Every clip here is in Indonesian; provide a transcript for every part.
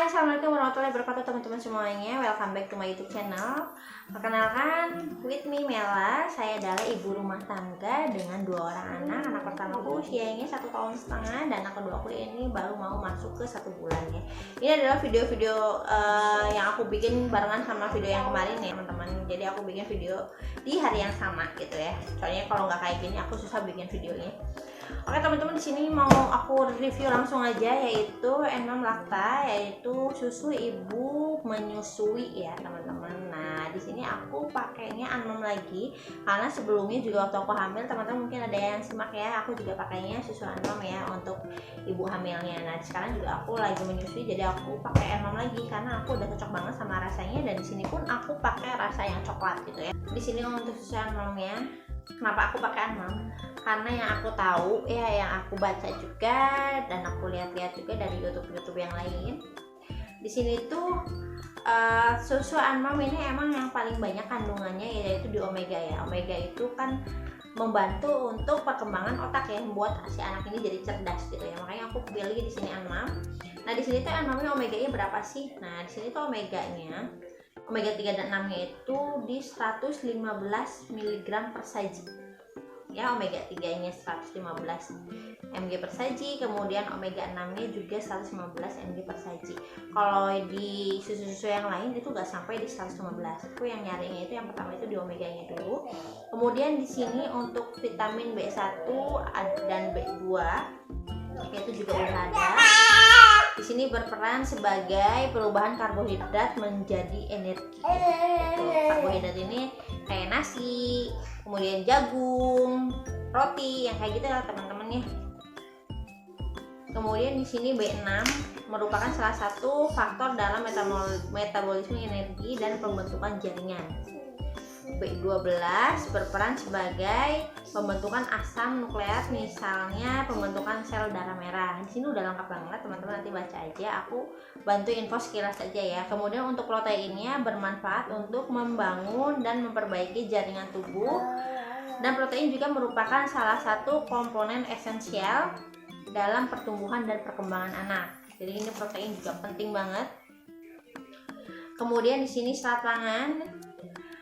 Hai, assalamualaikum warahmatullahi wabarakatuh teman-teman semuanya. Welcome back to my YouTube channel. Perkenalkan, with me Mela. Saya adalah ibu rumah tangga dengan 2 orang anak. Anak pertamaku usianya 1,5 tahun, dan anak keduaku ini baru mau masuk ke 1 bulan ya. Ini adalah video-video yang aku bikin barengan sama video yang kemarin ya teman-teman. Jadi aku bikin video di hari yang sama gitu ya. Soalnya kalau nggak kayak gini aku susah bikin videonya. Oke teman-teman, di sini mau aku review langsung aja, yaitu N6 Lacta, yaitu susu ibu menyusui ya teman-teman. Nah di sini aku pakainya N6 lagi karena sebelumnya juga waktu aku hamil, teman-teman mungkin ada yang simak ya, aku juga pakainya susu N6 ya untuk ibu hamilnya. Nah sekarang juga aku lagi menyusui, jadi aku pakai N6 lagi karena aku udah cocok banget sama rasanya, dan di sini pun aku pakai rasa yang coklat gitu ya. Di sini untuk susu N6 ya. Kenapa aku pakai N6? Karena yang aku tahu ya, yang aku baca juga dan aku lihat-lihat juga dari YouTube yang lain, di sini tuh susu N6 ini emang yang paling banyak kandungannya yaitu di omega ya. Omega itu kan membantu untuk perkembangan otak ya, membuat si anak ini jadi cerdas gitu ya. Makanya aku pilih di sini N6. Nah di sini tuh N6-nya omega-nya berapa sih? Nah di sini tuh omega-nya, omega 3 dan 6 nya itu di 115 mg per saji ya. Omega 3 nya 115 mg per saji, kemudian omega 6 nya juga 115 mg per saji. Kalau di susu-susu yang lain itu gak sampai di 115. Aku yang nyarinya itu yang pertama itu di omega nya dulu. Kemudian di sini untuk vitamin B1 dan B2 itu juga udah ada. Di sini berperan sebagai perubahan karbohidrat menjadi energi. Karbohidrat ini kayak nasi, kemudian jagung, roti, yang kayak gitu lah teman-teman ya. Kemudian di sini B6 merupakan salah satu faktor dalam metabolisme energi dan pembentukan jaringan. B12 berperan sebagai pembentukan asam nukleat, misalnya pembentukan sel darah merah. Di sini udah lengkap banget teman-teman, nanti baca aja, aku bantu info sekilas aja ya. Kemudian untuk proteinnya bermanfaat untuk membangun dan memperbaiki jaringan tubuh, dan protein juga merupakan salah satu komponen esensial dalam pertumbuhan dan perkembangan anak. Jadi ini protein juga penting banget. Kemudian di sini serat pangan,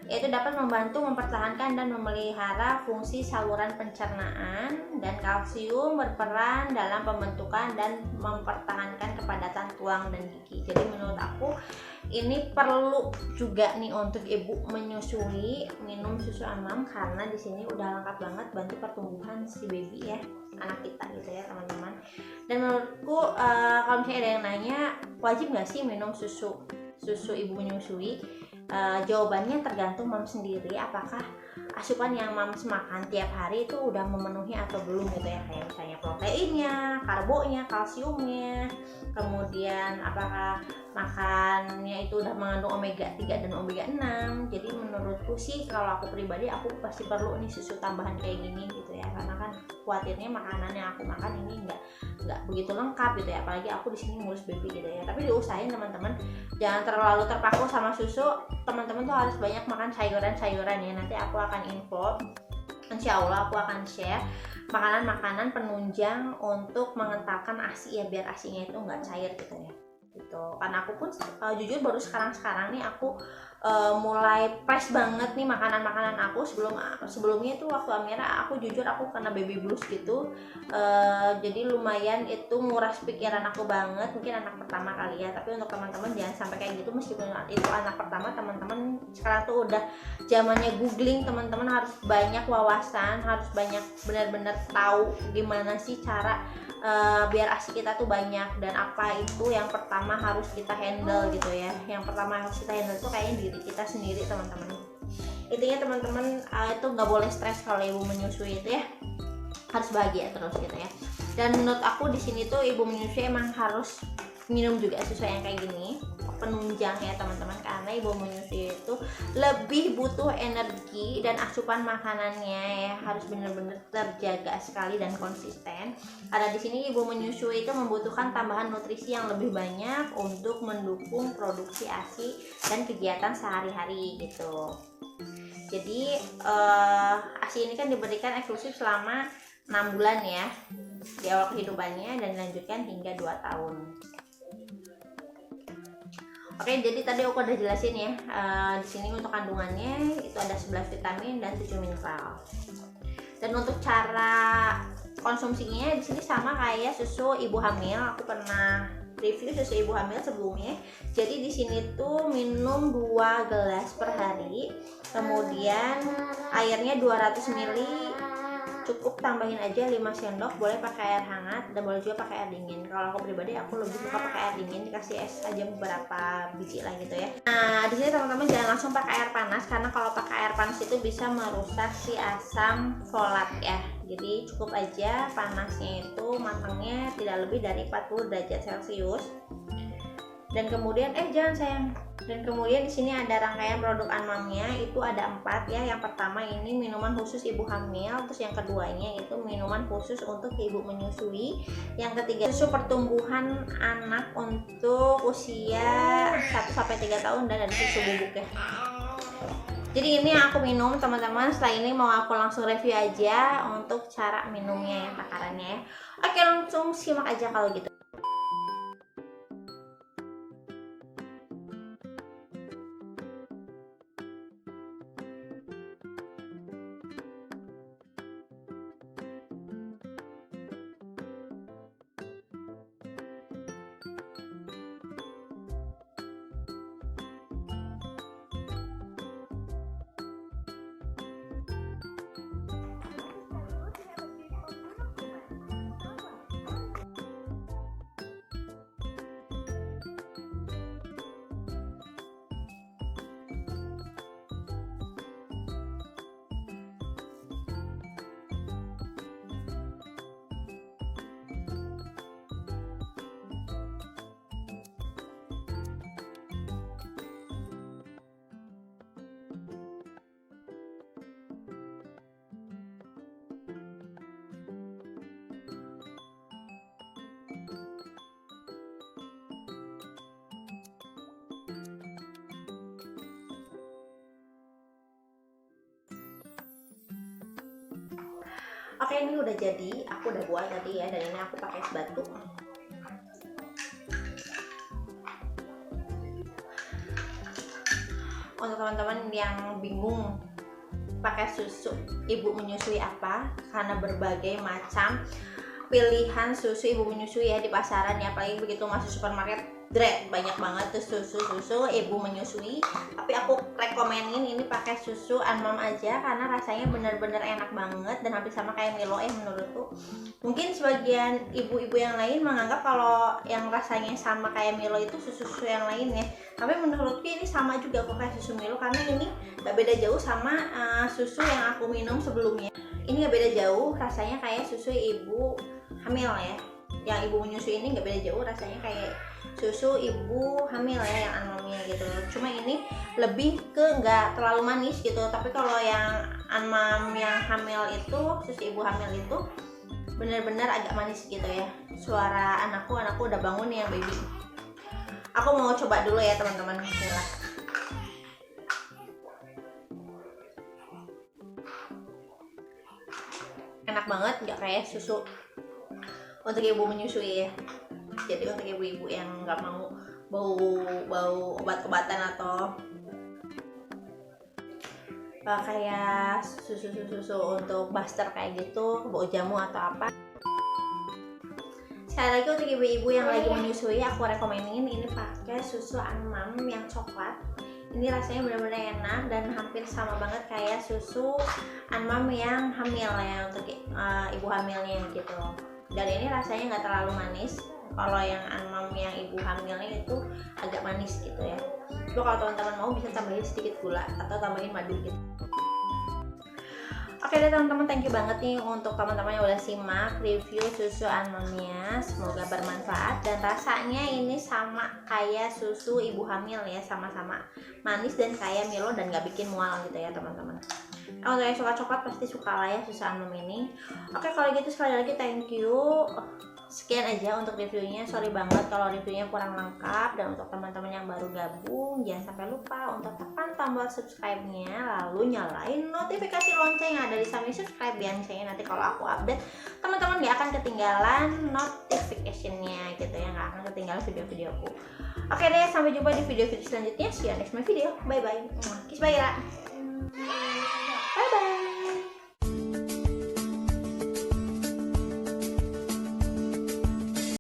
yaitu dapat membantu mempertahankan dan memelihara fungsi saluran pencernaan, dan kalsium berperan dalam pembentukan dan mempertahankan kepadatan tulang dan gigi. Jadi menurut aku ini perlu juga nih untuk ibu menyusui minum susu N6 karena di sini udah lengkap banget bantu pertumbuhan si baby ya, anak kita gitu ya teman-teman. Dan menurutku kalau misalnya ada yang nanya wajib nggak sih minum susu ibu menyusui, jawabannya tergantung mom sendiri, apakah asupan yang moms makan tiap hari itu udah memenuhi atau belum gitu ya, kayak misalnya proteinnya, karbonya, kalsiumnya, kemudian apakah makannya itu udah mengandung omega 3 dan omega 6. Jadi menurutku sih, kalau aku pribadi, aku pasti perlu nih susu tambahan kayak gini gitu ya, karena kan khawatirnya makanan yang aku makan ini nggak begitu lengkap gitu ya, apalagi aku di sini ngurus baby gitu ya. Tapi diusahain teman-teman jangan terlalu terpaku sama susu, teman-teman tuh harus banyak makan sayuran-sayuran ya. Nanti aku akan info, insya Allah aku akan share makanan-makanan penunjang untuk mengentalkan ASI ya, biar ASInya itu nggak cair gitu ya gitu. Karena aku pun jujur baru sekarang nih aku mulai fresh banget nih makanan-makanan aku. Sebelumnya itu waktu Amira, aku jujur aku kena baby blues gitu, jadi lumayan itu nguras pikiran aku banget. Mungkin anak pertama kali ya, tapi untuk teman-teman jangan sampai kayak gitu. Meskipun itu anak pertama, teman-teman sekarang tuh udah zamannya googling, teman-teman harus banyak wawasan, harus banyak benar-benar tahu gimana sih cara biar ASI kita tuh banyak, dan apa itu yang pertama harus kita handle gitu ya. Yang pertama harus kita handle itu kayaknya diri kita sendiri teman-teman. Intinya teman-teman itu nggak boleh stres kalau ibu menyusui itu ya, harus bahagia terus gitu ya. Dan menurut aku di sini tuh ibu menyusui emang harus minum juga susu yang kayak gini, penunjang ya teman-teman, karena ibu menyusui itu lebih butuh energi, dan asupan makanannya ya harus benar-benar terjaga sekali dan konsisten. Karena di sini ibu menyusui itu membutuhkan tambahan nutrisi yang lebih banyak untuk mendukung produksi ASI dan kegiatan sehari-hari gitu. Jadi ASI ini kan diberikan eksklusif selama 6 bulan ya di awal kehidupannya, dan dilanjutkan hingga 2 tahun. Oke, jadi tadi aku udah jelasin ya. Di sini untuk kandungannya itu ada 11 vitamin dan 7 mineral. Dan untuk cara konsumsinya di sini sama kayak susu ibu hamil. Aku pernah review susu ibu hamil sebelumnya. Jadi di sini tuh minum 2 gelas per hari. Kemudian airnya 200 ml. Cukup tambahin aja 5 sendok, boleh pakai air hangat dan boleh juga pakai air dingin. Kalau aku pribadi aku lebih suka pakai air dingin, dikasih es aja beberapa biji lah gitu ya. Nah, di sini teman-teman jangan langsung pakai air panas karena kalau pakai air panas itu bisa merusak si asam folat ya. Jadi cukup aja panasnya itu matangnya tidak lebih dari 40 derajat Celcius. Dan kemudian jangan sayang. Dan kemudian di sini ada rangkaian produk Anmamnya, itu ada 4 ya. Yang pertama ini minuman khusus ibu hamil, terus yang keduanya itu minuman khusus untuk ibu menyusui, yang ketiga susu pertumbuhan anak untuk usia 1-3 tahun, dan ada susu bubuk ya. Jadi ini yang aku minum teman-teman. Setelah ini mau aku langsung review aja untuk cara minumnya ya, takarannya ya. Oke, langsung simak aja kalau gitu. Oke, ini udah jadi, aku udah buat tadi ya, dan ini aku pakai es batu. Untuk teman-teman yang bingung pakai susu ibu menyusui apa, karena berbagai macam pilihan susu ibu menyusui ya di pasaran ya, apalagi begitu masuk supermarket banyak banget tuh susu ibu menyusui. Tapi aku rekomenin ini pakai susu Anmam aja karena rasanya bener-bener enak banget dan hampir sama kayak Milo menurutku. Mungkin sebagian ibu-ibu yang lain menganggap kalau yang rasanya sama kayak Milo itu susu-susu yang lain ya, tapi menurutku ini sama juga kok kayak susu Milo, karena ini gak beda jauh sama susu yang aku minum sebelumnya. Ini gak beda jauh, rasanya kayak susu ibu hamil ya. Yang ibu menyusui ini gak beda jauh, rasanya kayak susu ibu hamil ya yang Anmamnya gitu. Cuma ini lebih ke nggak terlalu manis gitu. Tapi kalau yang Anmam yang hamil itu, susu ibu hamil itu bener-bener agak manis gitu ya. Suara anakku udah bangun nih yang baby. Aku mau coba dulu ya teman-teman. Bismillah. Enak banget, nggak kayak susu untuk ibu menyusui ya. Jadi untuk ibu-ibu yang nggak mau bau obat-obatan atau kayak susu untuk buster kayak gitu, bau jamu atau apa. Sekali lagi untuk ibu-ibu yang lagi menyusui, aku rekomenin ini pakai susu Anmam yang coklat. Ini rasanya benar-benar enak dan hampir sama banget kayak susu Anmam yang hamil ya, untuk ibu hamilnya gitu. Dan ini rasanya nggak terlalu manis. Kalau yang Anmam yang ibu hamilnya itu agak manis gitu ya. Coba kalau teman-teman mau bisa tambahin sedikit gula atau tambahin madu gitu. Oke deh teman-teman, thank you banget nih untuk teman-teman yang udah simak review susu Anmamnya. Semoga bermanfaat dan rasanya ini sama kayak susu ibu hamil ya, sama-sama manis dan kayak Milo dan gak bikin mual gitu ya teman-teman. Kalau yang suka coklat pasti suka lah ya susu Anmam ini. Oke, kalau gitu sekali lagi thank you. Sekian aja untuk reviewnya. Sorry banget kalau reviewnya kurang lengkap. Dan untuk teman-teman yang baru gabung, jangan sampai lupa untuk tekan tombol subscribe-nya, lalu nyalain notifikasi lonceng yang ada di samping subscribe biar misalnya nanti kalau aku update teman-teman lo nggak akan ketinggalan notificationnya gitu ya, nggak akan ketinggalan video-videoku. Oke deh, sampai jumpa di video-video selanjutnya. See you next my video. Bye bye. Kiss bye ya.